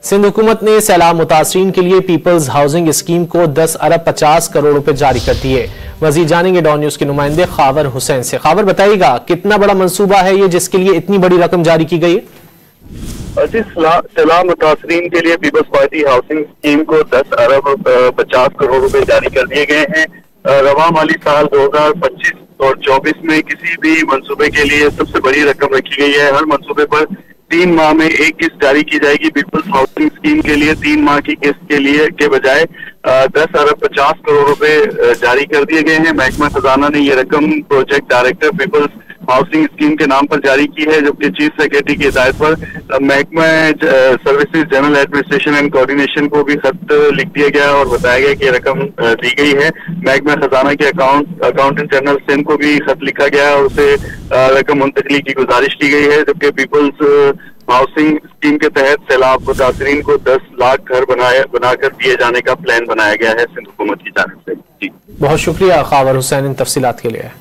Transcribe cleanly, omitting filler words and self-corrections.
सिंध हुकूमत ने सैलाब मुतासरीन के लिए पीपल्स हाउसिंग स्कीम को 10 अरब 50 करोड़ रुपए जारी कर दिए। मजीद जानेंगे डॉन न्यूज के नुमाइंदे खावर हुसैन से। खावर, बताइएगा कितना बड़ा मंसूबा है ये जिसके लिए इतनी बड़ी रकम जारी की गई है? सैलाब मुतासरीन के लिए पीपल्स पार्टी हाउसिंग स्कीम को 10 अरब 50 करोड़ रुपए जारी कर दिए गए हैं। रवा माली साल 2025 और 24 में किसी भी मंसूबे के लिए सबसे बड़ी रकम रखी गई है। हर मंसूबे पर 3 माह में एक किस्त जारी की जाएगी। पीपल्स हाउसिंग स्कीम के लिए 3 माह की किस्त के लिए के बजाय 10 अरब 50 करोड़ रुपए जारी कर दिए गए हैं। महकमा खजाना ने ये रकम project director people's housing scheme के नाम पर जारी की है, जबकि चीफ सेक्रेटरी की हिदायत पर महकमा services general administration and coordination को भी खत लिख दिया गया और बताया गया कि रकम दी गई है। महकमा खजाना के अकाउंटेंट जनरल सिंध को भी खत लिखा गया और उसे रकम मुंतकली की गुजारिश की गई है, जबकि पीपल्स हाउसिंग स्कीम के तहत सैलाब मुतासरीन को 10 लाख घर बनाकर दिए जाने का प्लान बनाया गया है सिंध हुकूमत की जानिब से। जी, बहुत शुक्रिया खावर हुसैन इन तफसीलात के लिए।